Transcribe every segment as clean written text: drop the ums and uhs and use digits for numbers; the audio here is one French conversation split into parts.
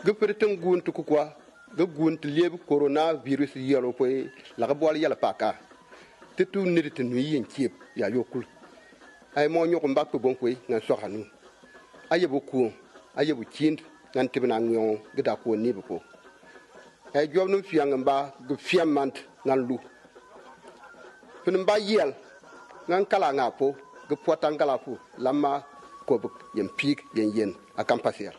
Gupperton gun to quoi, the gun to live coronavirus yellow way, like a boy yellow packer. The two needed to me and cheap, ya yokul. I am on your back to Bonquay, and Sohanu. I have a cool, I have a chin, and Tibanang, get up one neighbor. I drove no young and bar, the fiamant, nan look. When by yell, nan kalangapo, the Potangalapo, Lama, Kobuk, yen peak, yen, a campasier.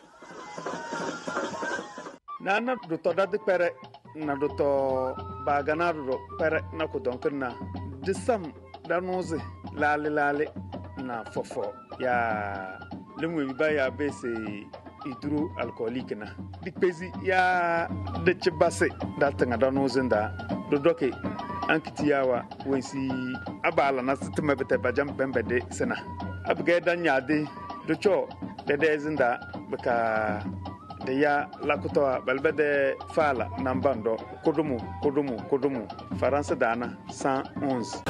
Nana do to dad pere na do to bagana do pere na ko donc na disam da noze lale na fofo ya lemu bi ba ya bese hydroalcoolique na dikpezi ya de chibase da tanga da noze nda do doke ankitiyawa wensi abala na sitima bete bajam bembede sena abga da nyaade do cho de dezinda baka de ya lakutoa balbede fala nambando kodumu faransa dana 111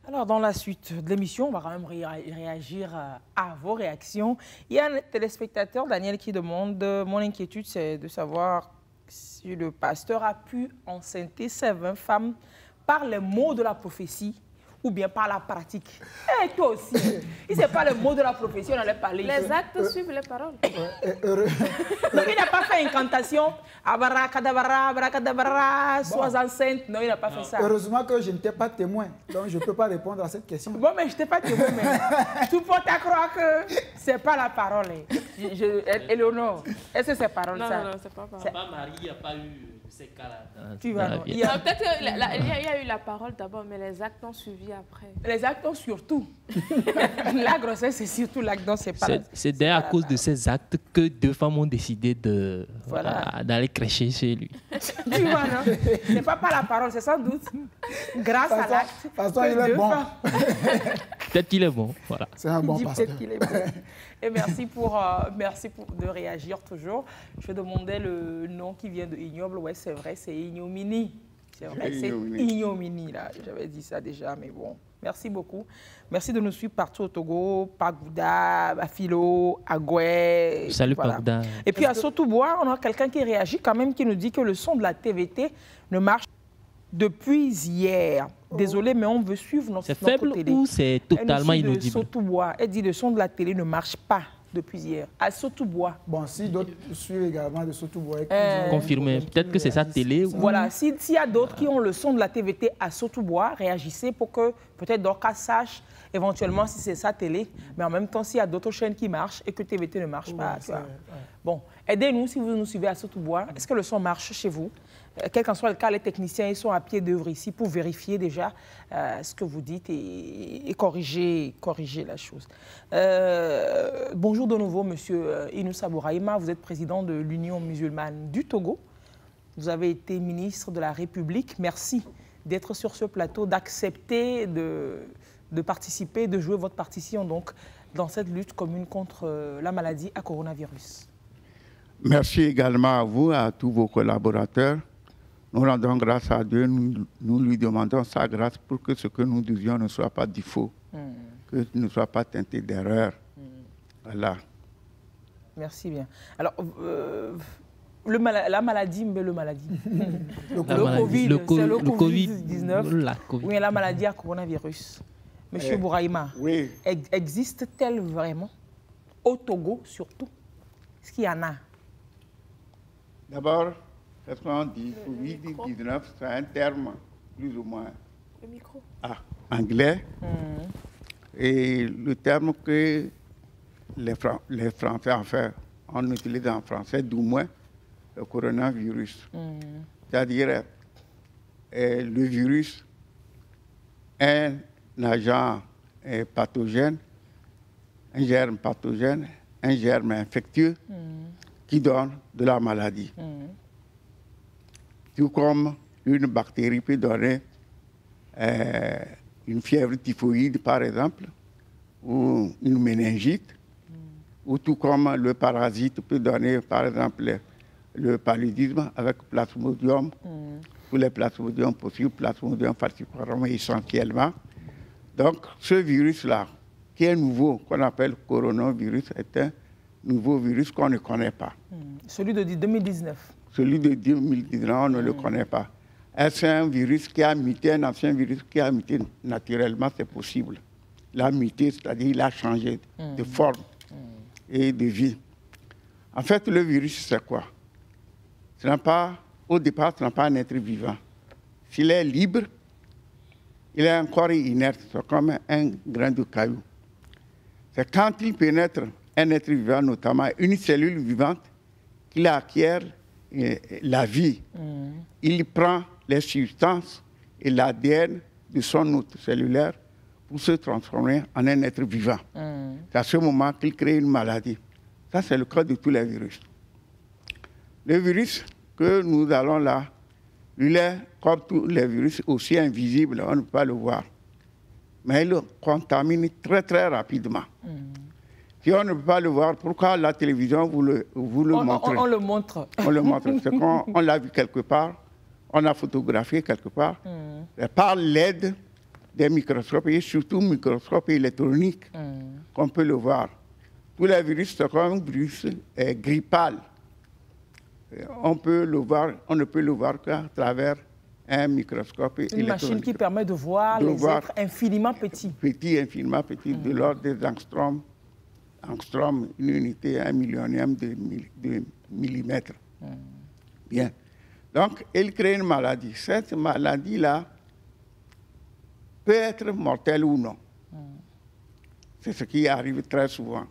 Alors, dans la suite de l'émission, on va quand même réagir à vos réactions. Il y a un téléspectateur, Daniel, qui demande, mon inquiétude, c'est de savoir si le pasteur a pu enceinter ces 20 femmes par les mots de la prophétie ou bien par la pratique. Et toi aussi, si ce n'est pas le mot de la prophétie, on allait parler. Les actes suivent les paroles. Donc, il n'a pas fait incantation, abracadabra, abracadabra, sois enceinte. Non, il n'a pas fait ça. Heureusement que je n'étais pas témoin, donc je ne peux pas répondre à cette question. Bon, mais je n'étais pas témoin, mais tu peux croire que ce n'est pas la parole. Éléonore, est-ce que c'est parole ça? Non, c'est pas parole. Papa Marie n'a pas eu ces cas-là. Tu vas non. Peut-être qu'il y a eu la parole d'abord, mais les actes ont suivi après. Les actes ont surtout. La grossesse, c'est surtout l'acte, donc c'est pas. C'est d'ailleurs à cause de ces actes que 2 femmes ont décidé de d'aller crècher chez lui. Tu vois, non? C'est pas la parole, c'est sans doute grâce à l'acte. De toute façon, il est bon. Peut-être qu'il est bon, voilà. C'est un bon pasteur. Peut-être qu'il est bon. Et merci pour de réagir toujours. Je demandais le nom qui vient de ignoble. Ouais, c'est vrai, c'est ignominie. C'est vrai, c'est ignominie, là. J'avais dit ça déjà, mais bon. Merci beaucoup. Merci de nous suivre partout au Togo, Pagouda, Bafilo, Agoué. Salut voilà. Pagouda. Et puis à Sotoubois, on a quelqu'un qui réagit quand même, qui nous dit que le son de la TVT ne marche depuis hier. Désolé, mais on veut suivre notre télé. C'est faible ou c'est totalement inaudible? Sotoubois. Elle dit que le son de la télé ne marche pas depuis hier. À Sotoubois. Bon, si d'autres suivent également de Sotoubois. Confirmé. Peut-être que c'est sa télé. Voilà. S'il y a d'autres qui ont le son de la TVT à Sotoubois, réagissez pour que peut-être Dorcas sache éventuellement si c'est sa télé. Mais en même temps, s'il y a d'autres chaînes qui marchent et que TVT ne marche pas. Bon, aidez-nous si vous nous suivez à Sotoubois. Est-ce que le son marche chez vous? Quel qu'en soit le cas, les techniciens ils sont à pied d'œuvre ici pour vérifier déjà ce que vous dites et corriger la chose. Bonjour de nouveau, Monsieur Inoussa Bouraïma. Vous êtes président de l'Union musulmane du Togo. Vous avez été ministre de la République. Merci d'être sur ce plateau, d'accepter de participer, de jouer votre partition donc, dans cette lutte commune contre la maladie à coronavirus. Merci également à vous, à tous vos collaborateurs. Nous rendons grâce à Dieu, nous lui demandons sa grâce pour que ce que nous disions ne soit pas du faux, que ne soit pas teinté d'erreur. Voilà. Merci bien. Alors, la maladie, mais le maladie. Le Covid-19, oui, la maladie à coronavirus. Monsieur Bouraïma, oui. Existe-t-elle vraiment au Togo surtout? Est-ce qu'il y en a? D'abord, qu'est-ce qu'on dit? Covid-19, c'est un terme plus ou moins anglais. Et le terme que les Français, enfin, on utilise en français, du moins, le coronavirus. C'est-à-dire, le virus est un agent pathogène, un germe pathogène, un germe infectieux qui donne de la maladie. Tout comme une bactérie peut donner une fièvre typhoïde, par exemple, ou une méningite, ou tout comme le parasite peut donner, par exemple, le paludisme avec Plasmodium, tous les Plasmodium possibles, Plasmodium falciparum essentiellement. Donc, ce virus-là, qui est nouveau, qu'on appelle coronavirus, est un nouveau virus qu'on ne connaît pas. Celui de 2019. Celui de 2019, on ne le connaît pas. Est-ce un virus qui a muté, un ancien virus qui a muté naturellement? C'est possible. Il a muté, c'est-à-dire il a changé de forme et de vie. En fait, le virus, c'est quoi? Au départ, ce n'est pas un être vivant. S'il est libre, il est encore inerte, c'est comme un grain de caillou. C'est quand il pénètre un être vivant, notamment une cellule vivante, qu'il acquiert la vie. Il prend les substances et l'ADN de son hôte cellulaire pour se transformer en un être vivant. C'est à ce moment qu'il crée une maladie. Ça, c'est le cas de tous les virus. Le virus que nous allons là, il est, comme tous les virus, aussi invisible, on ne peut pas le voir. Mais il contamine très, très rapidement. Si on ne peut pas le voir, pourquoi la télévision vous le montre? On le montre. On le montre. C'est qu'on l'a vu quelque part, on a photographié quelque part, par l'aide des microscopes, et surtout microscopes électroniques, qu'on peut le voir. Tous les virus, c'est comme un virus grippal. On ne peut le voir qu'à travers un microscope électronique. Une machine qui permet de voir les êtres infiniment petits. Infiniment petits, de l'ordre des angstroms. Angstrom, une unité, 1 millionième de millimètre. Bien. Donc, il crée une maladie. Cette maladie-là peut être mortelle ou non. C'est ce qui arrive très souvent.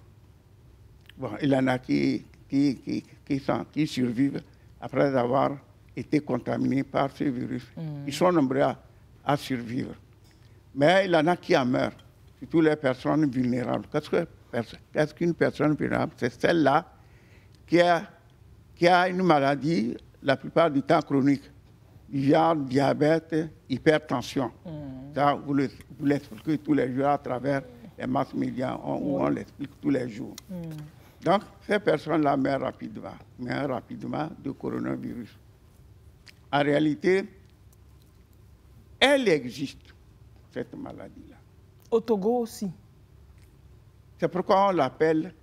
Bon, il y en a qui survivent après avoir été contaminés par ce virus. Ils sont nombreux à survivre. Mais il y en a qui en meurent, surtout les personnes vulnérables. Qu'est-ce qu'une personne vulnérable? C'est celle-là qui a une maladie, la plupart du temps chronique, du genre diabète, hypertension. Ça, vous l'expliquez tous les jours à travers les masses médias, où on l'explique tous les jours. Donc, ces personnes-là meurent rapidement de coronavirus. En réalité, elle existe, cette maladie-là. Au Togo aussi. C'est pourquoi on l'appelle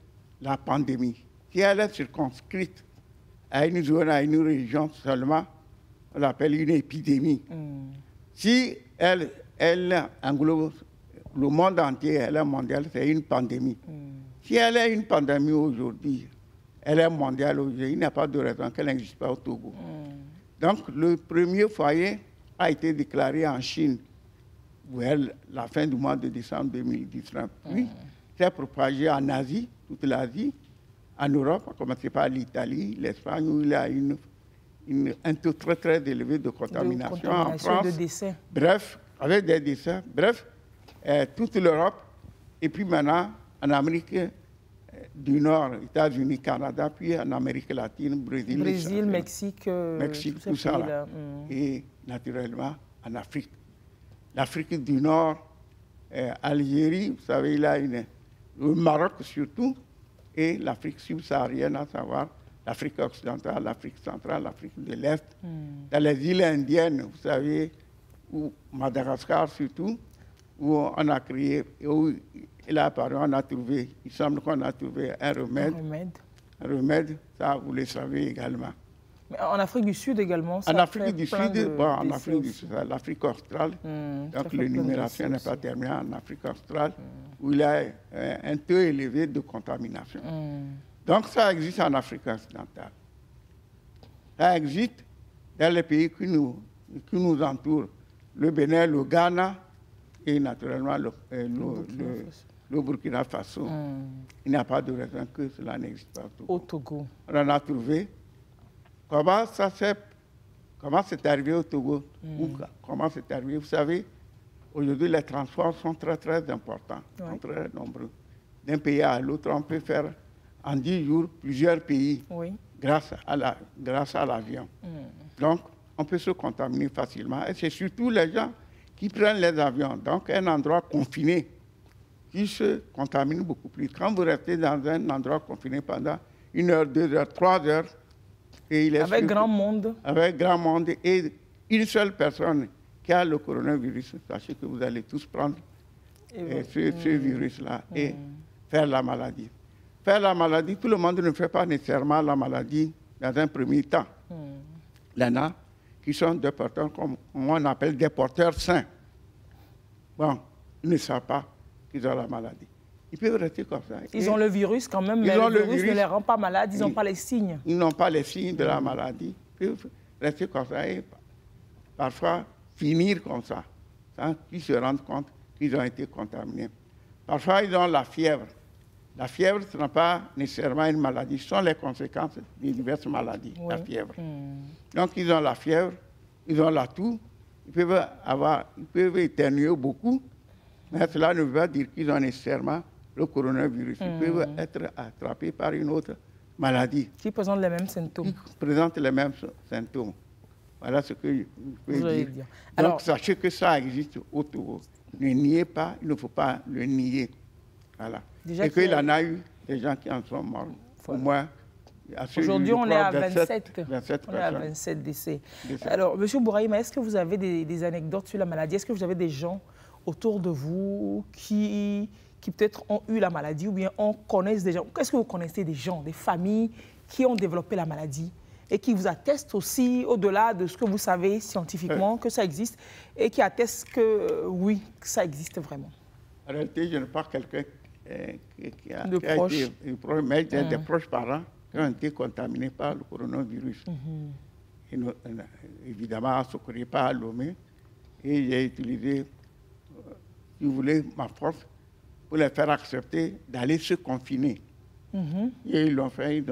la pandémie. Si elle est circonscrite à une zone, à une région seulement, on l'appelle une épidémie. Si elle englobe le monde entier, elle est mondiale, c'est une pandémie. Si elle est une pandémie aujourd'hui, elle est mondiale aujourd'hui, il n'y a pas de raison qu'elle n'existe pas au Togo. Donc, le premier foyer a été déclaré en Chine, vers la fin du mois de décembre 2019. Puis, c'est propagé en Asie, toute l'Asie, en Europe, à commencer par l'Italie, l'Espagne, où il y a un taux très, très élevé de contamination. En France, de décès. Bref, avec des décès. Bref, toute l'Europe. Et puis maintenant, en Amérique du Nord, États-Unis, Canada, puis en Amérique latine, Brésil, Mexique, tout ça. Là. Et naturellement, en Afrique. L'Afrique du Nord, Algérie, vous savez, il y a le Maroc surtout, et l'Afrique subsaharienne, à savoir l'Afrique occidentale, l'Afrique centrale, l'Afrique de l'Est. Dans les îles indiennes, vous savez, ou Madagascar surtout, où on a créé, où il a apparu, on a trouvé, il semble qu'on a trouvé un remède. Un remède, ça vous le savez également. Mais en Afrique du Sud également, ça en Afrique du Sud, en Afrique du Sud, l'Afrique australe, donc l'énumération n'est pas terminée en Afrique australe, où il y a un taux élevé de contamination. Donc ça existe en Afrique occidentale. Ça existe dans les pays qui nous entourent, le Bénin, le Ghana et naturellement le Burkina Faso. Il n'y a pas de raison que cela n'existe pas au Togo. On en a trouvé. Comment c'est arrivé au Togo? Comment c'est arrivé? Vous savez, aujourd'hui, les transports sont très, très importants, sont très nombreux. D'un pays à l'autre, on peut faire en 10 jours plusieurs pays Oui. grâce à l'avion. Donc, on peut se contaminer facilement. Et c'est surtout les gens qui prennent les avions. Donc, un endroit confiné qui se contamine beaucoup plus. Quand vous restez dans un endroit confiné pendant 1 heure, 2 heures, 3 heures, et il est Avec grand monde. Avec grand monde et une seule personne qui a le coronavirus, sachez que vous allez tous prendre ce virus-là et faire la maladie. Faire la maladie, tout le monde ne fait pas nécessairement la maladie dans un premier temps. Il y en a qui sont des porteurs, comme on appelle des porteurs sains. Bon, ils ne savent pas qu'ils ont la maladie. Ils peuvent rester comme ça. Ils ont le virus quand même, mais le virus ne les rend pas malades, ils n'ont pas les signes. Ils n'ont pas les signes de la maladie. Ils peuvent rester comme ça et parfois finir comme ça, sans qu'ils se rendent compte qu'ils ont été contaminés. Parfois, ils ont la fièvre. La fièvre, ce n'est pas nécessairement une maladie, ce sont les conséquences de diverses maladies, la fièvre. Donc, ils ont la fièvre, ils ont la toux, ils peuvent éternuer beaucoup, mais cela ne veut pas dire qu'ils ont nécessairement le coronavirus. Ils peuvent être attrapés par une autre maladie. Qui présente les mêmes symptômes. Qui présente les mêmes symptômes. Voilà ce que je peux dire. Donc, alors, sachez que ça existe autour. Ne niez pas, il ne faut pas le nier. Voilà. Déjà et qu'il y en a eu des gens qui en sont morts. Au moins, aujourd'hui, on est à 27 on est à 27 décès. Alors, M. Bourahima, est-ce que vous avez des anecdotes sur la maladie? Est-ce que vous avez des gens autour de vous qui peut-être ont eu la maladie ou bien connaissent des gens? Est-ce que vous connaissez des gens, des familles qui ont développé la maladie et qui vous attestent aussi, au-delà de ce que vous savez scientifiquement, que ça existe et qui attestent que oui, que ça existe vraiment? En réalité, je n'ai pas quelqu'un qui a été proche, mais des proches parents qui ont été contaminés par le coronavirus. Et évidemment, à Socoré, pas à Lomé. Et j'ai utilisé, si vous voulez, ma force pour les faire accepter d'aller se confiner. Et ils l'ont fait.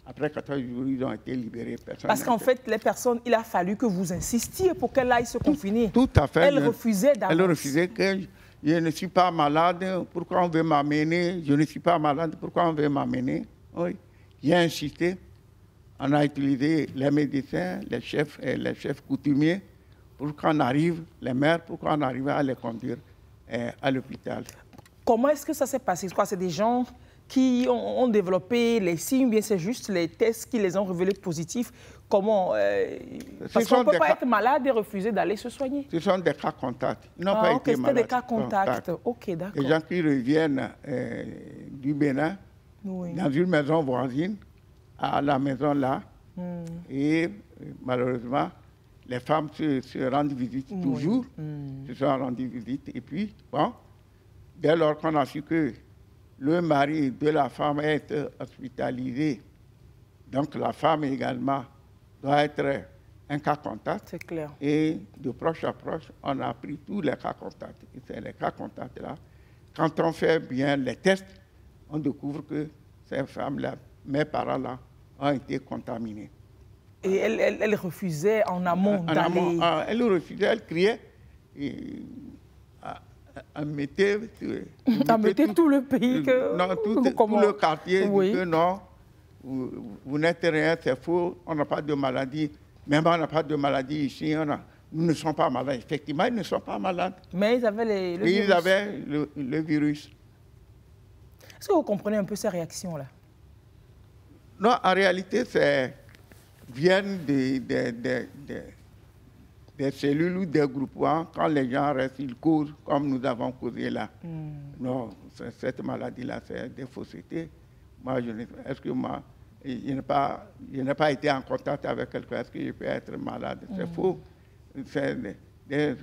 Après 14 jours, ils ont été libérés. Parce qu'en fait, les personnes, il a fallu que vous insistiez pour qu'elles aillent se confiner. Tout à fait. Elles refusaient d'avance. Elles refusaient que je ne suis pas malade, pourquoi on veut m'amener? Je ne suis pas malade, pourquoi on veut m'amener? Oui. J'ai insisté. On a utilisé les médecins, les chefs coutumiers pour qu'on arrive, les mères, pour qu'on arrive à les conduire à l'hôpital. Comment est-ce que ça s'est passé? C'est des gens qui ont développé les signes, ou bien c'est juste les tests qui les ont révélés positifs? Comment parce qu'on ne peut pas être malade et refuser d'aller se soigner. Ce sont des cas contacts. Ils n'ont pas été malades. C'était des cas contacts. Ok, d'accord. Les gens qui reviennent du Bénin, dans une maison voisine, à la maison là, et malheureusement, les femmes se rendent visite toujours, se sont rendues visite. Et puis, bon, dès lors qu'on a su que le mari de la femme est hospitalisé, donc la femme également doit être un cas contact. C'est clair. Et de proche à proche, on a pris tous les cas contacts. Et c'est les cas contacts-là. Quand on fait bien les tests, on découvre que ces femmes-là, mes parents-là, ont été contaminés. Et elle refusait en amont d'aller... Elle refusait, elle criait. Elle mettait tout le pays que... Non, tout le quartier dit que non, vous n'êtes rien, c'est faux, on n'a pas de maladie. Même on n'a pas de maladie ici, nous ne sommes pas malades. Effectivement, ils ne sont pas malades. Mais ils avaient le virus. Ils avaient le virus. Est-ce que vous comprenez un peu ces réactions-là? Non, en réalité, c'est viennent des cellules ou des groupements. Quand les gens restent, ils causent, comme nous avons causé là. Non, cette maladie-là, c'est des faussetés. Moi, est-ce que moi, je n'ai pas été en contact avec quelqu'un, est-ce que je peux être malade? C'est faux. C'est des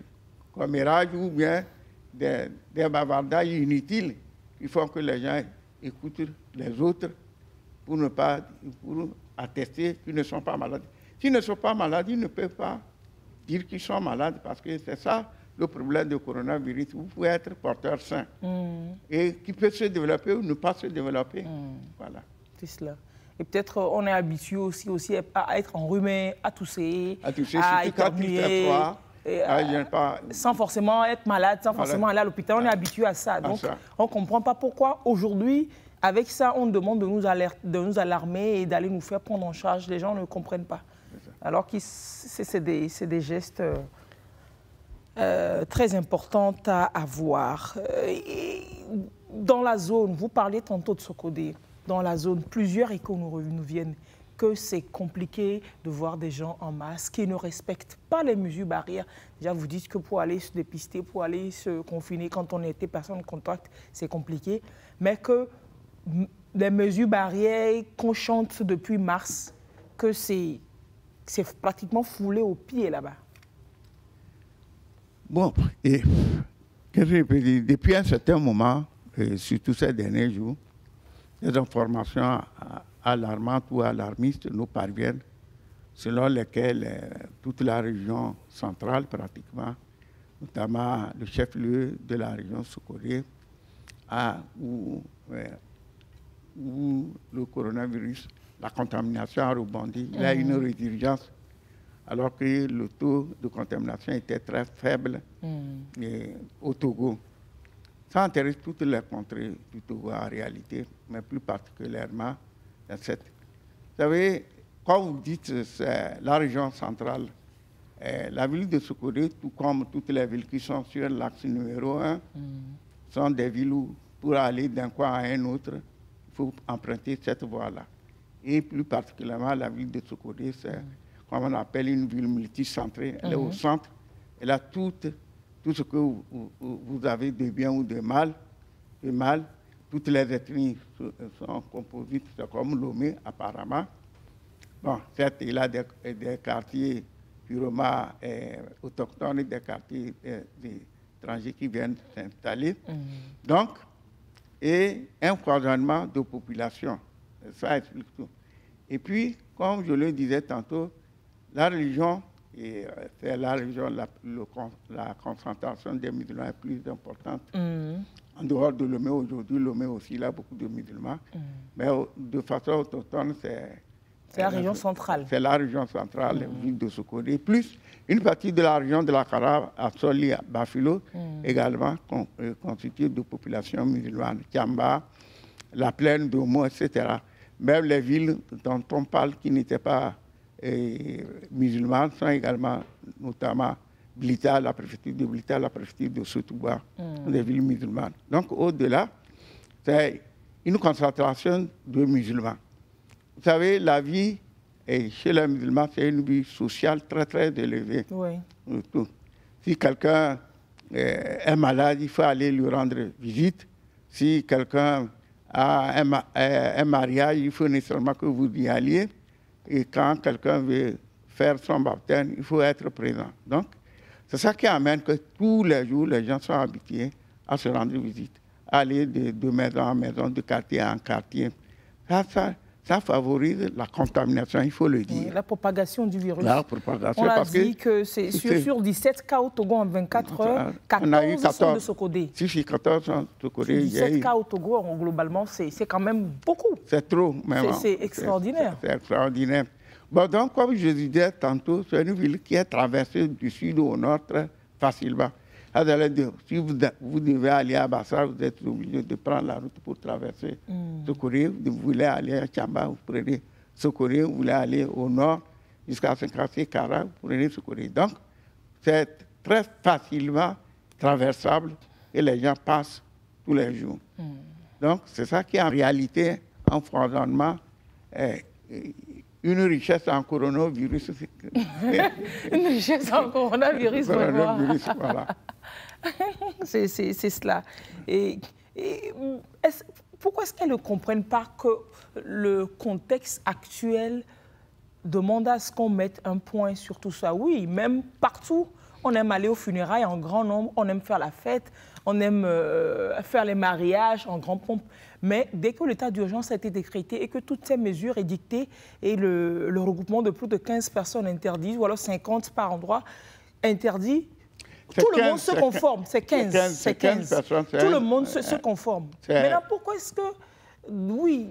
commérages ou bien des bavardages inutiles qui font que les gens écoutent les autres pour attester qu'ils ne sont pas malades. S'ils ne sont pas malades, ils ne peuvent pas dire qu'ils sont malades parce que c'est ça le problème du coronavirus. Vous pouvez être porteur sain et qui peut se développer ou ne pas se développer. Voilà. C'est cela. Et peut-être on est habitué aussi à être enrhumé, à tousser, à éternuer, sans forcément être malade, sans forcément aller à l'hôpital. On est habitué à ça. Donc, on ne comprend pas pourquoi aujourd'hui, avec ça, on demande de nous alarmer et d'aller nous faire prendre en charge. Les gens ne comprennent pas. Alors que c'est des gestes très importants à avoir. Dans la zone, vous parliez tantôt de Sokodé, dans la zone, plusieurs échos nous viennent que c'est compliqué de voir des gens en masse qui ne respectent pas les mesures barrières. Déjà, vous dites que pour aller se dépister, pour aller se confiner quand on était personne en contact, c'est compliqué, mais que les mesures barrières qu'on chante depuis mars, que c'est pratiquement foulé au pied là-bas. Bon, et qu'est-ce que je peux dire? Depuis un certain moment, surtout ces derniers jours, des informations alarmantes ou alarmistes nous parviennent, selon lesquelles toute la région centrale, pratiquement, notamment le chef-lieu de la région Sokodé, où le coronavirus, la contamination a rebondi. Il y a une résurgence, alors que le taux de contamination était très faible au Togo. Ça intéresse toutes les contrées du Togo en réalité, mais plus particulièrement dans cette. Vous savez, quand vous dites c'est la région centrale, la ville de Sokodé, tout comme toutes les villes qui sont sur l'axe numéro 1, sont des villes où, pour aller d'un coin à un autre, il faut emprunter cette voie-là. Et plus particulièrement, la ville de Sokodé, c'est comme on appelle une ville multicentrée. Elle est au centre, elle a tout ce que vous avez de bien ou de mal. Toutes les ethnies sont composites, c'est comme Lomé, apparemment. Bon, certes, il y a des quartiers purement autochtones et des quartiers étrangers qui viennent s'installer. Donc, et un foisonnement de population. Ça explique tout. Et puis, comme je le disais tantôt, la religion, c'est la religion, la concentration des musulmans est plus importante. En dehors de Lomé, aujourd'hui, Lomé aussi, il y a beaucoup de musulmans. Mais de façon autochtone, c'est la région centrale. C'est la région centrale, la ville de Sokodé. Plus une partie de la région de la Kara, à Soli, à Bafilo, également constituée de populations musulmanes. Kiamba, la plaine d'Omo, etc. Même les villes dont on parle qui n'étaient pas musulmanes sont également, notamment Blita, la préfecture de Blita, la préfecture de Sotouba, des villes musulmanes. Donc, au-delà, c'est une concentration de musulmans. Vous savez, la vie chez les musulmans, c'est une vie sociale très, très élevée. Oui. Si quelqu'un est malade, il faut aller lui rendre visite. Si quelqu'un a un mariage, il faut nécessairement que vous y alliez. Et quand quelqu'un veut faire son baptême, il faut être présent. Donc, c'est ça qui amène que tous les jours, les gens sont habitués à se rendre visite, à aller de maison en maison, de quartier en quartier. Ça favorise la contamination, il faut le dire. Oui, la propagation du virus. La propagation. On a dit que c'est sur 17 cas au Togo en 24 heures, 14 sont de Sokodé. Si, 14 sont de Sokodé. 17 cas au Togo, globalement, c'est quand même beaucoup. C'est trop, même. C'est extraordinaire. C'est extraordinaire. Bon, donc, comme je disais tantôt, c'est une ville qui est traversée du sud au nord très facilement. Si vous devez aller à Bassar, vous êtes obligé de prendre la route pour traverser Sokodé. Vous voulez aller à Chamba, vous prenez Sokodé. Vous voulez aller au nord jusqu'à Saint-Kara, vous prenez Sokodé. Donc, c'est très facilement traversable et les gens passent tous les jours. Donc, c'est ça qui est en réalité un foisonnement, une richesse en coronavirus. Une richesse en coronavirus, voilà. C'est cela. Et pourquoi est-ce qu'elles ne comprennent pas que le contexte actuel demande à ce qu'on mette un point sur tout ça? Oui, même partout, on aime aller aux funérailles en grand nombre, on aime faire la fête, on aime faire les mariages en grand pompe. Mais dès que l'état d'urgence a été décrété et que toutes ces mesures édictées et le regroupement de plus de 15 personnes interdites, ou alors 50 par endroit interdit, tout le monde se conforme. C'est 15. C'est 15 personnes. Tout le monde se conforme. Maintenant, pourquoi est-ce que, oui,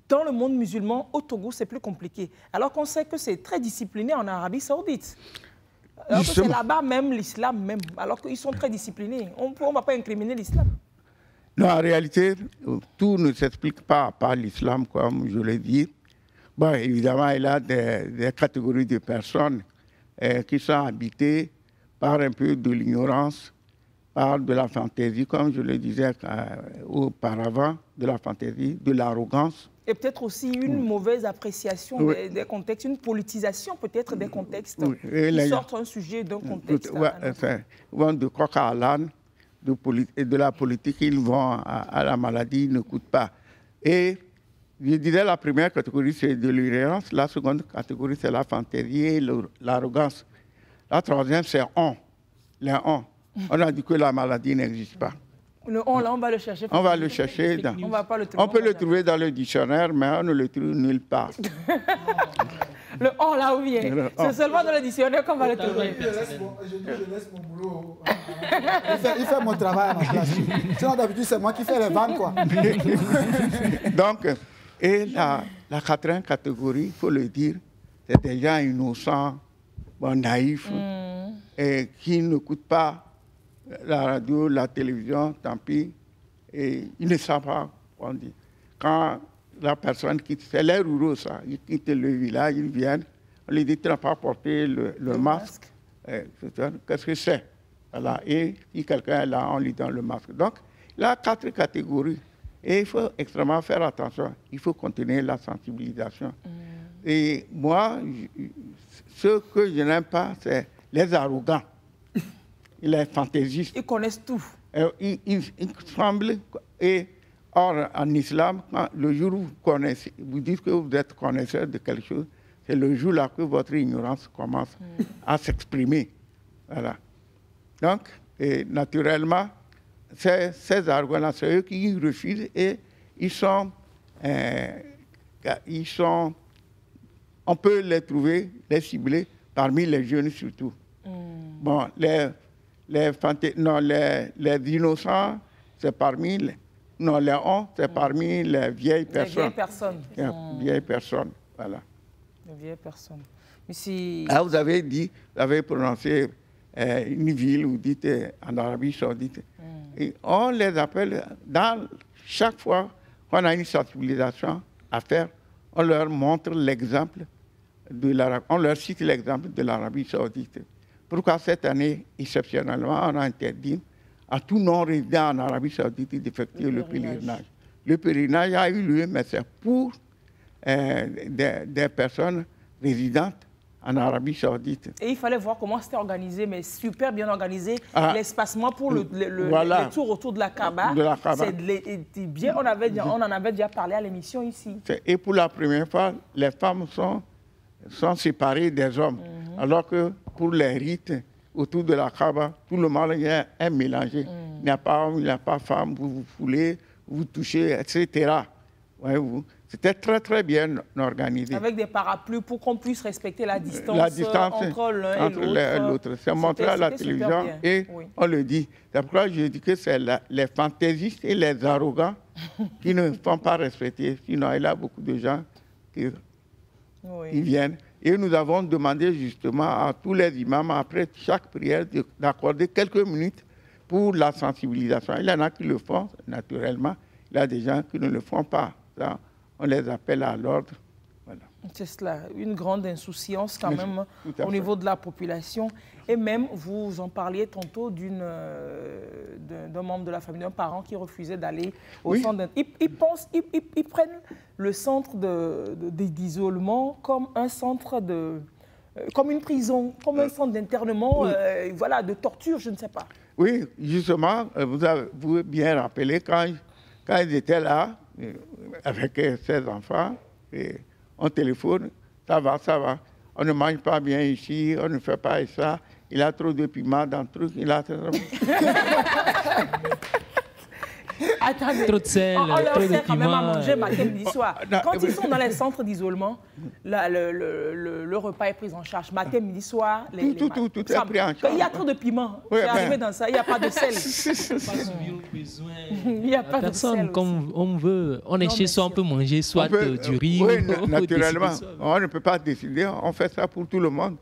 dans le monde musulman, au Togo, c'est plus compliqué, alors qu'on sait que c'est très discipliné en Arabie Saoudite? Alors que c'est là-bas même l'islam, même, alors qu'ils sont très disciplinés. On ne va pas incriminer l'islam. Non, en réalité, tout ne s'explique pas par l'islam, comme je l'ai dit. Bon, évidemment, il y a des catégories de personnes qui sont habitées par un peu de l'ignorance, par de la fantaisie, comme je le disais auparavant, de la fantaisie, de l'arrogance. Et peut-être aussi une mauvaise appréciation des contextes, une politisation peut-être des contextes qui sortent un sujet d'un contexte. De coq à l'âne, de la politique, ils vont à la maladie, ils ne coûtent pas. Et je disais la première catégorie, c'est de l'ignorance. La seconde catégorie, c'est la fantaisie et l'arrogance. La troisième, c'est les on. On a dit que la maladie n'existe pas. Le on, là, on va le chercher. On va le chercher. On va pas le trouver. On peut le trouver dans le dictionnaire, mais on ne le trouve nulle part. Le on, là où vient. C'est seulement dans le dictionnaire qu'on va le trouver. Je laisse mon boulot. Il fait mon travail à ma place. Sinon, d'habitude, c'est moi qui fais les vannes, quoi. Donc, et la quatrième catégorie, il faut le dire, c'est des gens innocents, naïfs, et qui ne coûtent pas la radio, la télévision, tant pis, et ils ne savent pas quoi on dit. Quand la personne quitte, c'est les ruraux, ça, ils quittent le village, ils viennent, on lui dit, tu n'as pas porté le masque. Qu'est-ce que c'est? Voilà. Et si quelqu'un est là, on lui donne le masque. Donc, il y a 4 catégories. Et il faut extrêmement faire attention. Il faut continuer la sensibilisation. Et moi, ce que je n'aime pas, c'est les arrogants. Les fantaisistes. Ils connaissent tout. Ils semblent. Et or, en islam, le jour où vous dites que vous êtes connaisseur de quelque chose, c'est le jour-là que votre ignorance commence à s'exprimer. Voilà. Donc, naturellement, ces arrogants-là, c'est eux qui refusent et ils sont. On peut les trouver, les cibler parmi les jeunes surtout. Bon, les innocents, c'est parmi les on, c'est parmi les vieilles personnes. Vieilles personnes, voilà. Les vieilles personnes. Mais si... vous avez prononcé une ville, vous dites en Arabie Saoudite. Et on les appelle, chaque fois qu'on a une sensibilisation à faire, on leur montre l'exemple on leur cite l'exemple de l'Arabie Saoudite. Pourquoi cette année, exceptionnellement, on a interdit à tout non-résident en Arabie Saoudite d'effectuer le pèlerinage. Le pèlerinage a eu lieu, mais c'est pour des personnes résidentes en Arabie Saoudite. Et il fallait voir comment c'était organisé, mais super bien organisé. L'espacement pour le tour autour de la Kaaba. C'est bien, on en avait déjà parlé à l'émission ici. Et pour la première fois, les femmes sont séparées des hommes. Alors que pour les rites autour de la Kaaba, tout le monde est mélangé. Il n'y a pas homme, il n'y a pas femme, vous vous foulez, vous touchez, etc. Voyez-vous. C'était très, très bien organisé. Avec des parapluies pour qu'on puisse respecter la distance entre l'un et l'autre. C'est montré à la télévision et on le dit. C'est pourquoi je dis que c'est les fantaisistes et les arrogants qui ne font pas respecter. Sinon, il y a beaucoup de gens qui viennent. Et nous avons demandé justement à tous les imams, après chaque prière, d'accorder quelques minutes pour la sensibilisation. Il y en a qui le font, naturellement. Il y a des gens qui ne le font pas. Ça, on les appelle à l'ordre. Voilà. C'est cela, une grande insouciance quand même au niveau de la population. Et même, vous en parliez tantôt d'un membre de la famille, d'un parent qui refusait d'aller au centre. Ils prennent le centre d'isolement comme un centre comme une prison, comme un centre d'internement, de torture, je ne sais pas. Oui, justement, vous avez bien rappelé quand ils étaient là, avec ses enfants, et on téléphone, ça va, on ne mange pas bien ici, on ne fait pas ça, il a trop de piment dans le truc, il a... Attendez, trop de sel, on leur trop de sert quand même à piment. manger matin, midi, soir. Quand ils sont dans les centres d'isolement, le repas est pris en charge. Matin, midi, soir. Tout est pris en charge. Il y a trop de piment. C'est arrivé dans ça. Il n'y a pas de sel. Il n'y a pas de sel. Comme on veut, on est chez soi, on peut manger soit du riz. Oui, naturellement. On ne peut pas décider. On fait ça pour tout le monde.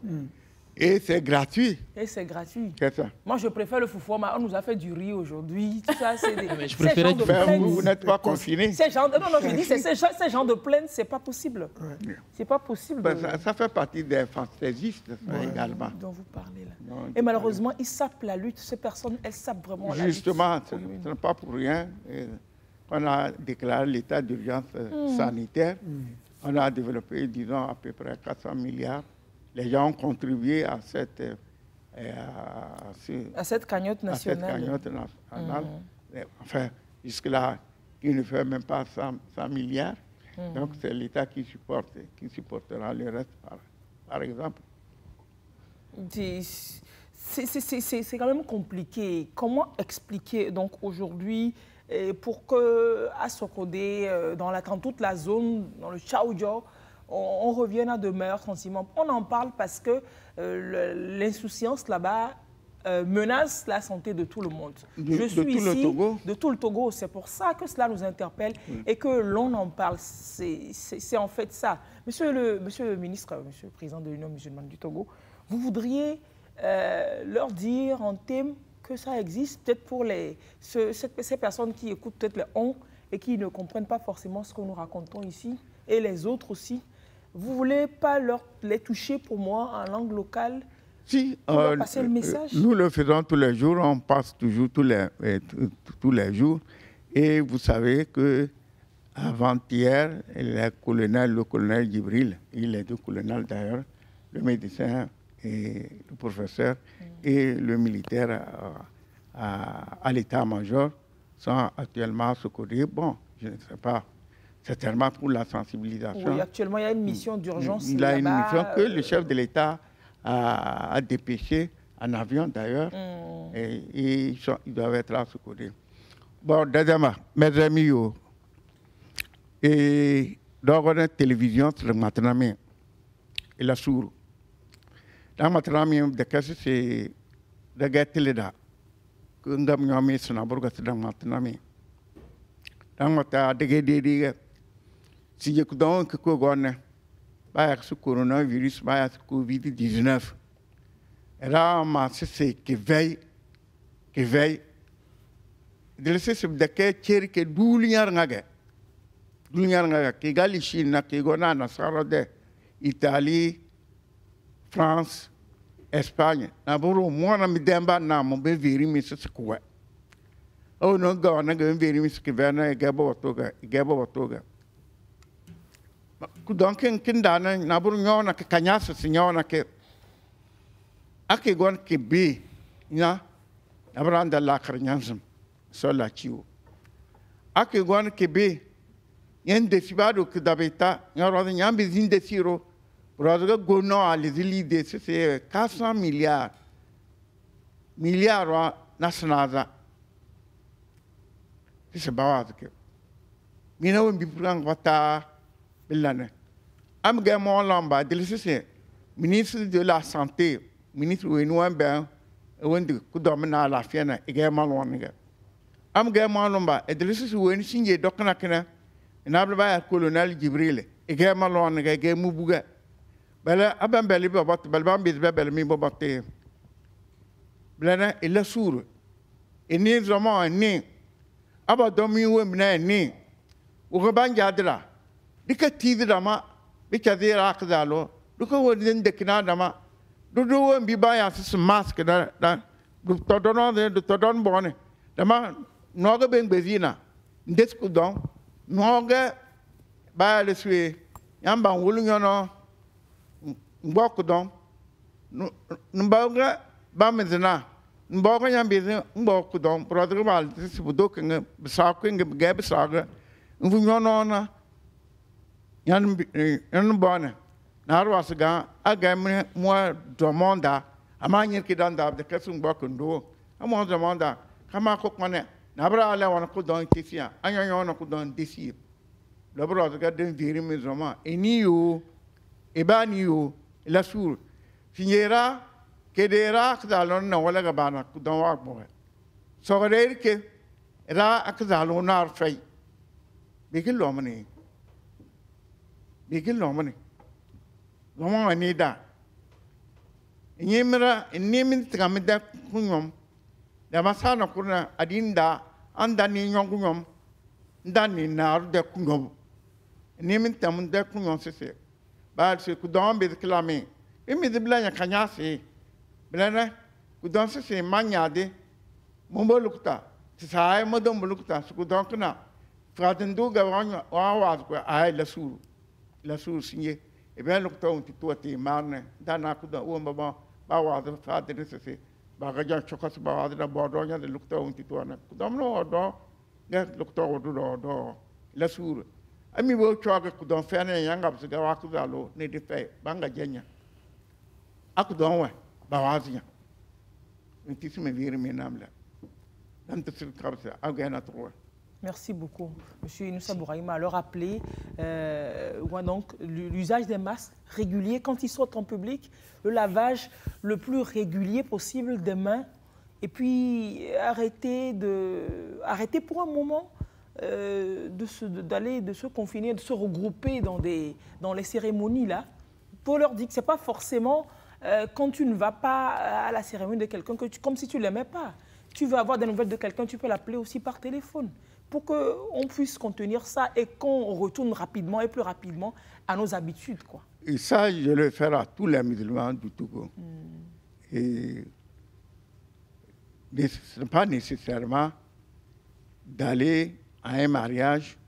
Et c'est gratuit. Et c'est gratuit. C'est ça. Moi, je préfère le foufou. On nous a fait du riz aujourd'hui. Tout ça, c'est des... Mais je préférais du Ben, vous n'êtes pas confiné. Non, je dis, ces gens de plainte, c'est pas possible. C'est pas possible. Ben, ça fait partie des fantaisistes également. Dont vous parlez là. Non, Et malheureusement, ils sapent la lutte. Ces personnes, elles sapent vraiment la lutte. Justement, ce n'est pas pour rien. On a déclaré l'état d'urgence sanitaire. On a développé, disons, à peu près 400 milliards. Les gens ont contribué à cette cagnotte nationale. Enfin, jusque-là, il ne fait même pas 100 milliards. Donc, c'est l'État qui supportera le reste, par exemple. C'est quand même compliqué. Comment expliquer donc aujourd'hui pour que à Sokodé, dans toute la zone, dans le Tchaoudjo, on revienne à de meilleurs sentiments. On en parle parce que l'insouciance là-bas menace la santé de tout le monde. Je suis ici de tout le Togo. C'est pour ça que cela nous interpelle et que l'on en parle. C'est en fait ça. Monsieur le ministre, monsieur le président de l'Union musulmane du Togo, vous voudriez leur dire en thème que ça existe peut-être pour ces personnes qui écoutent peut-être les on et qui ne comprennent pas forcément ce que nous racontons ici et les autres aussi. Vous ne voulez pas les toucher pour moi en langue locale? Si, leur passer le message? Nous le faisons tous les jours, on passe toujours tous les jours. Et vous savez que avant-hier, le colonel Djibril, il est deux colonels d'ailleurs, le médecin et le professeur et le militaire à l'état-major sont actuellement secourus. Bon, je ne sais pas. C'est tellement pour la sensibilisation. Oui, actuellement, il y a une mission d'urgence. Il y a une mission que le chef de l'État a dépêché en avion, d'ailleurs. Et ils doivent être là secourus. Bon, deuxièmement, mes amis, et dans la télévision, c'est le matin, et la sourde. Dans le matin, de qu'est-ce que c'est de la télé là que nous avons mis sur la bourgade dans le matin. Dans le matin, de si je donne que Kogone, ce coronavirus, ce Covid-19, et là, c'est qui veille. De laisser ce décret que d'où qui gali Chine, qui gona na sarade, Italie, France, Espagne. Na buru moi na midemba na mo be viri mi se quoi. Oh non, gona ga viri mi se que verna gabo toga. Donc, kindana na buru nyona ke kanyasa signona ke ake gon ke be na abranda la karnyansum so la chiu ake gon ke be yen desibado que dabeta nyoro nyambe zinde siro rozo gono ali zili c'est 400 milliards nationaza c'est bawaz ke mina won bi pran wata belane am ga mo lamba de c'est ministre de la santé ministre wenouan ben wonde ku domina la fiena e ga malon ga am ga mo lamba e de c'est wen sinje dokna kana nabla ba colonel Djibril e ga malon ga mu buga bala abam bali bot balbam bi bel mi bobote blana e la sour e ni zomo ni aba domi wo mna ni o ga banjadra dika tidi dama bi kadira akdalo duka wodin dekna dama do bi baya sis mask da du todono de todon bone dama noga ben bezina ndesku don noga ba le sui yamba wulu nyono mbok don mbaga ba mezina mbaga yambe mbok don brother bal sibudo kenga sa kenga gabe saga nvu nyono na yan bone narwa saga agam mo domonda amanye ki dan da de kesung bokundo amo domonda kama ko kone nabra ala wana ko don kisia anyo na ko don desi le bro de den viri mezoma eniyo ebaniyo la sur finira kedera kdalon na wala gabana ko don wa bo so gare ke ra akdalon nar fay bigil lomani lomani ni da Nimra, nimin tramida kunyom. Damasana kuna adinda, andani nyongum, dani nar de kunyom. Nimin tamun de kunyom sese. Bal se kudon be klame. Imi de blanya kanyasi. Blana, kudon sese manyade. Mumbolukta. Sai modom bulukta, sukudon kuna. Fratendo gawanyo, awaz kwa ay la sur signé. Et bien, l'octobre, tu dois te marner. Dans un coup de baba, bawa, father, c'est bagajan chokas, bawa, de bordeaux, de l'octobre, tu dois. Kudamno, l'octobre, la sur. Ami wo choga kudon fene yanga bsiga wakudalo, ne de fe, banga jenya. Akudon wa, bawazia. Intissime vire menamla. Dans tout ce cas, agana trois. Merci beaucoup. Monsieur Inoussa Bouraïma a le rappelé, donc l'usage des masques réguliers quand ils sortent en public, le lavage le plus régulier possible des mains, et puis arrêter pour un moment de se confiner, de se regrouper dans les cérémonies là, pour leur dire que ce n'est pas forcément quand tu ne vas pas à la cérémonie de quelqu'un, comme si tu ne l'aimais pas. Tu veux avoir des nouvelles de quelqu'un, tu peux l'appeler aussi par téléphone, pour qu'on puisse contenir ça et qu'on retourne rapidement et plus rapidement à nos habitudes, quoi. Et ça, je le ferai à tous les musulmans du Togo. Et ce n'est pas nécessairement d'aller à un mariage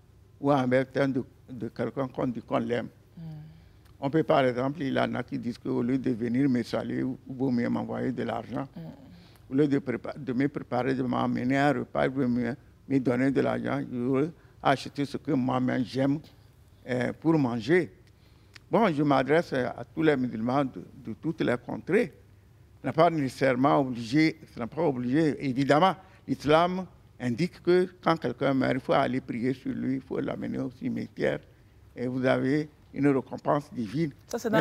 ou à un baptême de quelqu'un qu'on l'aime. On peut, par exemple, il y en a qui disent qu'au lieu de venir me saluer ou mieux m'envoyer de l'argent, au lieu de me préparer, de m'emmener à un repas, de me donner de l'argent, je veux acheter ce que moi-même j'aime pour manger. Bon, je m'adresse à tous les musulmans de toutes les contrées. Ce n'est pas nécessairement obligé, Évidemment, l'islam indique que quand quelqu'un meurt, il faut aller prier sur lui, il faut l'amener au cimetière. Et vous avez une récompense divine. Ça, c'est dans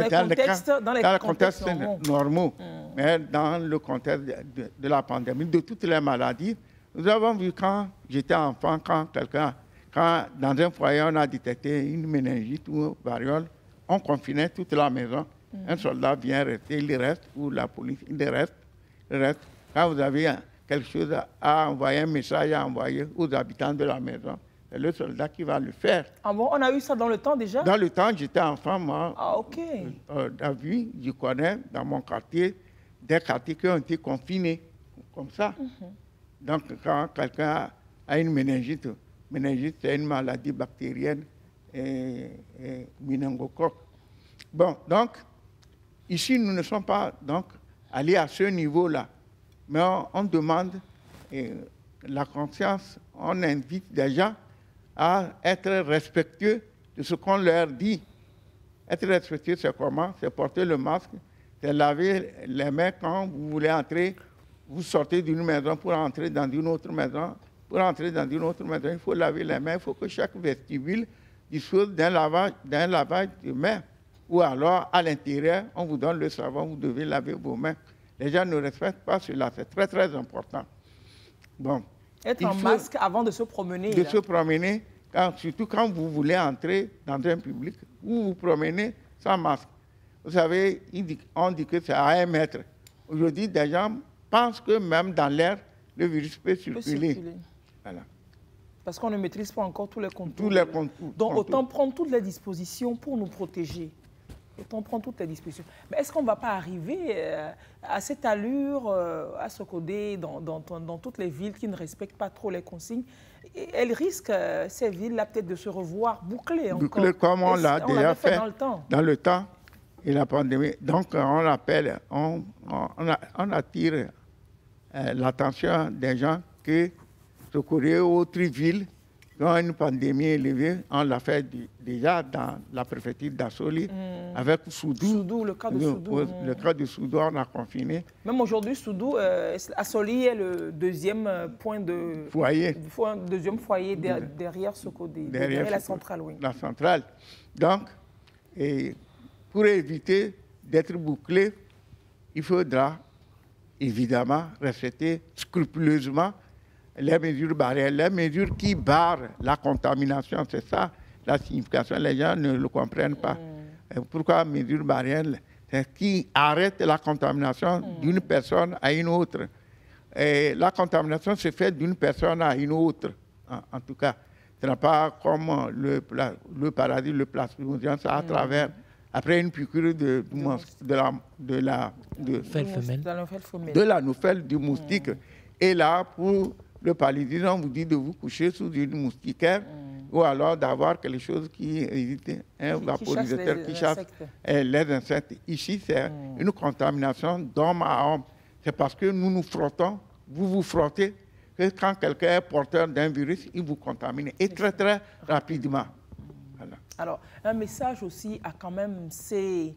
les contextes normaux. Mais dans le contexte de la pandémie, de toutes les maladies, nous avons vu quand j'étais enfant, quand dans un foyer, on a détecté une méningite ou une variole, on confinait toute la maison. Un soldat vient rester, il reste, ou la police, il reste. Quand vous avez quelque chose à envoyer, un message à envoyer aux habitants de la maison, c'est le soldat qui va le faire. Ah bon, on a eu ça dans le temps déjà? Dans le temps, j'étais enfant, moi. Ah, ok. David, je connais dans mon quartier des quartiers qui ont été confinés, comme ça. Donc, quand quelqu'un a une méningite, c'est une maladie bactérienne et méningocoque. Bon, donc, ici, nous ne sommes pas donc, allés à ce niveau-là. Mais on demande la conscience, on invite des gens à être respectueux de ce qu'on leur dit. Être respectueux, c'est comment? C'est porter le masque, c'est laver les mains quand vous voulez entrer. Vous sortez d'une maison pour entrer dans une autre maison. Pour entrer dans une autre maison, il faut laver les mains. Il faut que chaque vestibule dispose d'un lavage de mains. Ou alors, à l'intérieur, on vous donne le savon, vous devez laver vos mains. Les gens ne respectent pas cela, c'est très, très important. Bon. Être en masque avant de se promener. Se promener, surtout quand vous voulez entrer dans un public, vous vous promenez sans masque. Vous savez, on dit que c'est à 1 mètre. Aujourd'hui, des gens pensent que même dans l'air, le virus peut circuler. Voilà. Parce qu'on ne maîtrise pas encore tous les contours. Donc autant prendre toutes les dispositions pour nous protéger. Autant prendre toutes les dispositions. Mais est-ce qu'on ne va pas arriver à cette allure, à se coder dans toutes les villes qui ne respectent pas trop les consignes? Et elles risquent, ces villes-là, peut-être de se revoir bouclées encore. Bouclées comme on l'a déjà fait dans le temps et la pandémie. Donc on appelle, on attire l'attention des gens que secourir autres villes qui ont une pandémie élevée. On l'a fait déjà dans la préfecture d'Assoli avec Soudou. Le cas de Soudou. Le cas de Soudou, on a confiné. Même aujourd'hui, Soudou, Assoli est le deuxième point de foyer. Deuxième foyer derrière Sokodé, derrière la centrale. Oui. La centrale. Donc, pour éviter d'être bouclé, il faudra évidemment respecter scrupuleusement les mesures barrières, les mesures qui barrent la contamination. C'est ça la signification. Les gens ne le comprennent pas. Pourquoi mesures barrières? c'est ce qui arrête la contamination d'une personne à une autre. Et la contamination se fait d'une personne à une autre, en tout cas. Ce n'est pas comme le paradis, le plasmodium, c'est à travers, après une piqûre de la nouvelle du moustique. Et là, pour le paludisme, on vous dit de vous coucher sous une moustiquaire ou alors d'avoir quelque chose qui évite un vaporisateur qui chasse les insectes. Ici, c'est une contamination d'homme à homme. C'est parce que nous nous frottons, vous vous frottez, que quand quelqu'un est porteur d'un virus, il vous contamine et très, très rapidement. Voilà. Alors, un message aussi à quand même ces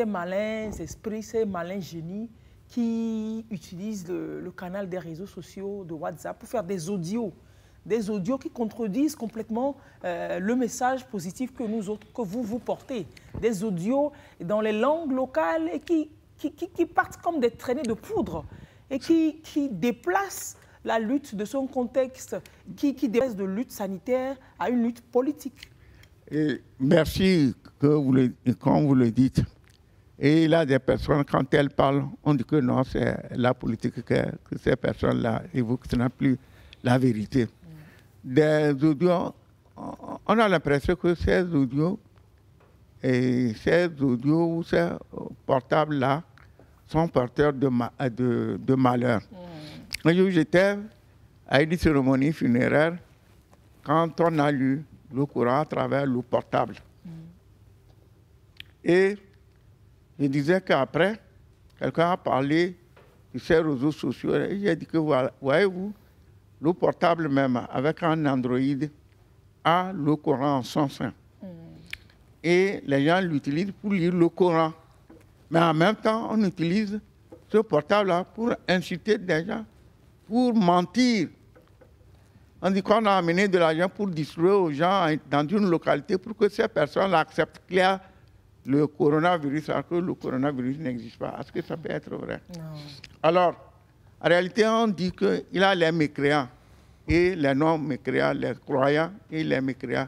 malins esprits, ces malins génies qui utilisent le canal des réseaux sociaux de WhatsApp pour faire des audios qui contredisent complètement le message positif que vous portez. Des audios dans les langues locales et qui partent comme des traînées de poudre et qui déplacent la lutte de son contexte, qui dépasse de lutte sanitaire à une lutte politique. Et merci quand vous le dites. Et il y a des personnes, quand elles parlent, on dit que non, c'est la politique que ces personnes-là évoquent, ce n'est plus la vérité. Des audios, on a l'impression que ces audios ou ces portables-là sont porteurs de malheur. Un jour, j'étais à une cérémonie funéraire quand on a lu le Coran à travers le portable. Et je disais qu'après, quelqu'un a parlé de ces réseaux sociaux et j'ai dit que, voyez-vous, le portable même, avec un Android, a le Coran en son sein. Et les gens l'utilisent pour lire le Coran. Mais en même temps, on utilise ce portable-là pour inciter des gens, pour mentir. On dit qu'on a amené de l'argent pour distribuer aux gens dans une localité pour que ces personnes acceptent qu'il y a le coronavirus, alors que le coronavirus n'existe pas. Est-ce que ça peut être vrai? Non. Alors, en réalité, on dit qu'il y a les mécréants et les non-mécréants, les croyants et les mécréants.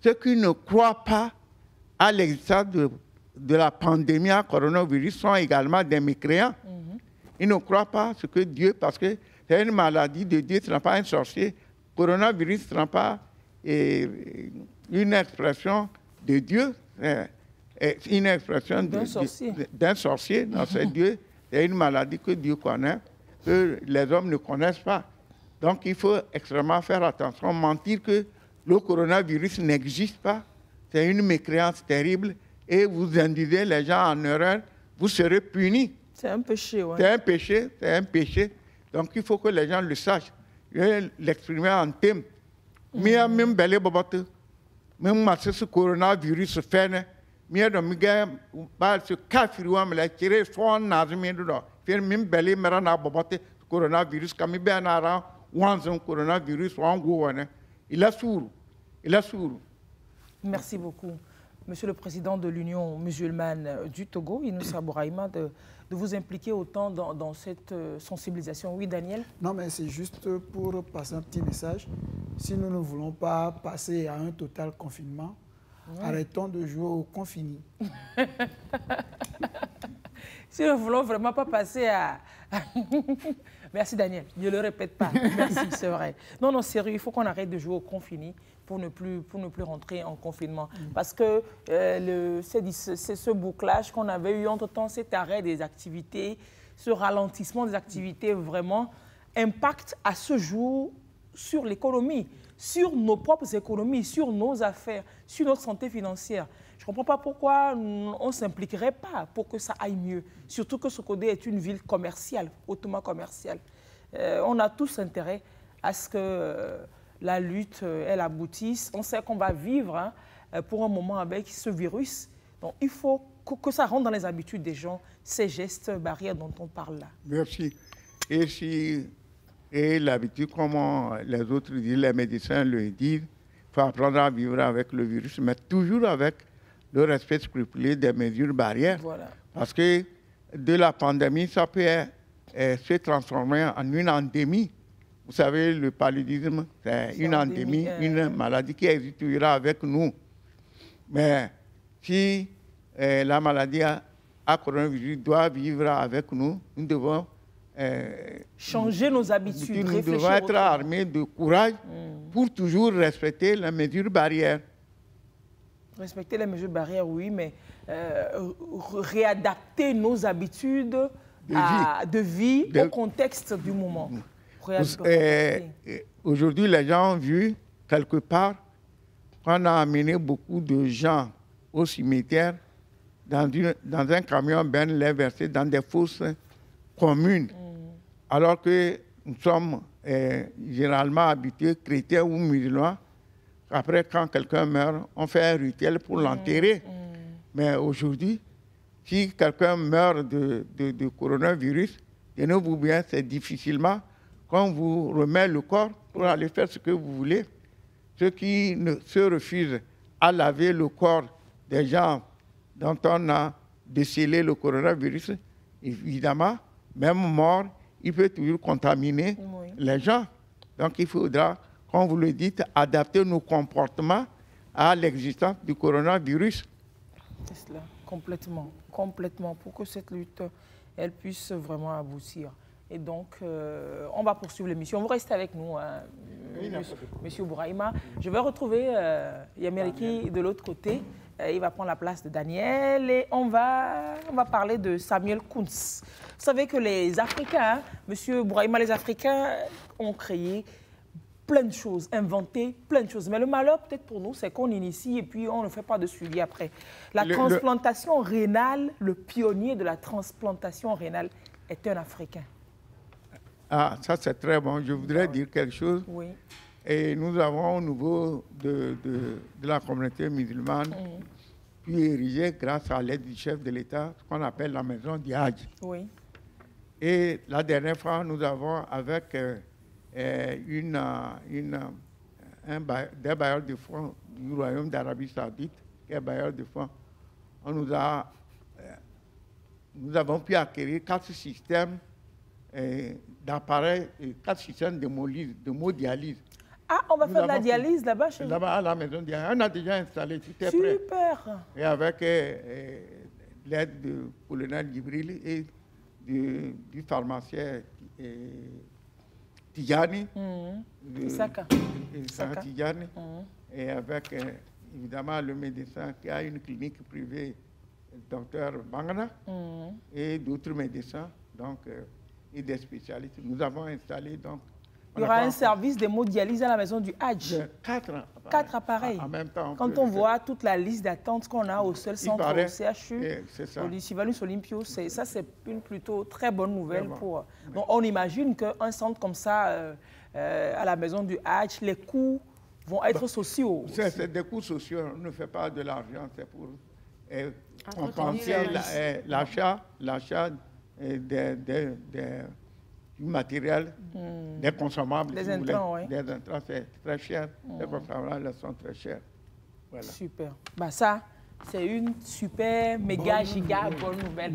Ceux qui ne croient pas à l'existence de la pandémie à coronavirus sont également des mécréants. Ils ne croient pas ce que Dieu, parce que c'est une maladie de Dieu, ce n'est pas un sorcier. Coronavirus, ce n'est pas une expression de Dieu, c'est une expression d'un sorcier. Non, c'est Dieu. C'est une maladie que Dieu connaît, que les hommes ne connaissent pas. Donc, il faut extrêmement faire attention. Mentir que le coronavirus n'existe pas, c'est une mécréance terrible et vous induisez les gens en erreur, vous serez punis. C'est un péché, oui. C'est un péché. Donc, il faut que les gens le sachent. Je vais l'exprimer en thème. Même belle bobote, même ce coronavirus fait, mais de miguel, ce kafirou me l'a tiré, soit nazmi do. Faire même belle merana bobote, coronavirus, comme bien ara, wanzon coronavirus, wangouane. Il a sourd. Merci beaucoup. Monsieur le Président de l'Union musulmane du Togo, Inoussa Bouraïma, de vous impliquer autant dans cette sensibilisation. Oui, Daniel? Non, mais c'est juste pour passer un petit message. Si nous ne voulons pas passer à un total confinement, arrêtons de jouer au confini. Si nous ne voulons vraiment pas passer à... Merci, Daniel. Je ne le répète pas. Merci, c'est vrai. Non, sérieux, il faut qu'on arrête de jouer au confini pour ne plus rentrer en confinement. Parce que c'est ce bouclage qu'on avait eu entre-temps, cet arrêt des activités, ce ralentissement des activités vraiment impacte à ce jour sur l'économie, sur nos propres économies, sur nos affaires, sur notre santé financière. Je ne comprends pas pourquoi on ne s'impliquerait pas pour que ça aille mieux. Surtout que Sokodé est une ville commerciale, hautement commerciale. On a tous intérêt à ce que la lutte, elle aboutisse. On sait qu'on va vivre pour un moment avec ce virus. Donc, il faut que ça rentre dans les habitudes des gens, ces gestes barrières dont on parle là. Merci. Et l'habitude, comme les autres disent, les médecins le disent, il faut apprendre à vivre avec le virus, mais toujours avec le respect scrupuleux des mesures barrières. Voilà. Parce que de la pandémie, ça peut se transformer en une endémie. Vous savez, le paludisme, c'est une endémie, une maladie qui existera avec nous. Mais si la maladie à coronavirus doit vivre avec nous. Nous devons changer nos habitudes, nous réfléchir. devons être armés de courage pour toujours respecter les mesures barrières. Respecter les mesures barrières, oui, mais réadapter nos habitudes de vie au contexte du moment. Aujourd'hui, les gens ont vu quelque part qu'on a amené beaucoup de gens au cimetière dans un camion ben les versés dans des fosses communes, alors que nous sommes généralement habitués, chrétiens ou musulmans. Après, quand quelqu'un meurt, on fait un rituel pour l'enterrer. Mais aujourd'hui, si quelqu'un meurt de coronavirus, tenez-vous bien, c'est difficilement qu'on vous remet le corps pour aller faire ce que vous voulez. Ceux qui se refusent à laver le corps des gens dont on a décelé le coronavirus, évidemment, même mort, il peut toujours contaminer les gens. Donc il faudra, comme vous le dites, adapter nos comportements à l'existence du coronavirus. C'est cela, complètement, complètement, pour que cette lutte, elle puisse vraiment aboutir. Et donc, on va poursuivre l'émission. Vous restez avec nous, hein, Monsieur Bouraïma. Je vais retrouver Yamiriki de l'autre côté. Il va prendre la place de Daniel et on va parler de Samuel Kuntz. Vous savez que les Africains, hein, Monsieur Bouraïma, les Africains ont créé plein de choses, inventé plein de choses. Mais le malheur, peut-être pour nous, c'est qu'on initie et puis on ne fait pas de suivi après. La transplantation rénale, le pionnier de la transplantation rénale est un Africain. Ah, ça c'est très bon. Je voudrais dire quelque chose. Oui. Et nous avons au niveau de la communauté musulmane pu ériger, grâce à l'aide du chef de l'État, ce qu'on appelle la maison du Hadj. Oui. Et la dernière fois, nous avons, avec des bailleurs de fonds du Royaume d'Arabie Saoudite, qui est bailleur de fonds, nous avons pu acquérir 4 systèmes d'appareils, 4 systèmes d'hémodialyse. Ah, on va faire de la dialyse là-bas chez vous? Là-bas, à la maison de dialyse. On a déjà installé, tout est prêt. Super. Et avec l'aide du colonel Gibril et du pharmacien Tijani, Isaka Tijani, et avec évidemment le médecin qui a une clinique privée, le docteur Bangana, et d'autres médecins, donc, et des spécialistes. Nous avons installé donc. Il y aura un service d'hémodialyse à la maison du Hadj. 4 appareils. En même temps, quand on voit toute la liste d'attente qu'on a au seul centre au CHU, au Sivanus Olympio, ça c'est une plutôt très bonne nouvelle. Donc on imagine qu'un centre comme ça, à la maison du Hadj, les coûts vont être sociaux. C'est des coûts sociaux, on ne fait pas de l'argent, c'est pour compenser l'achat du matériel, des consommables, des intrants, oui. Des intrants, c'est très cher. Les consommables sont très chers. Voilà. Super. Bah ça, c'est une super, méga, giga bonne nouvelle.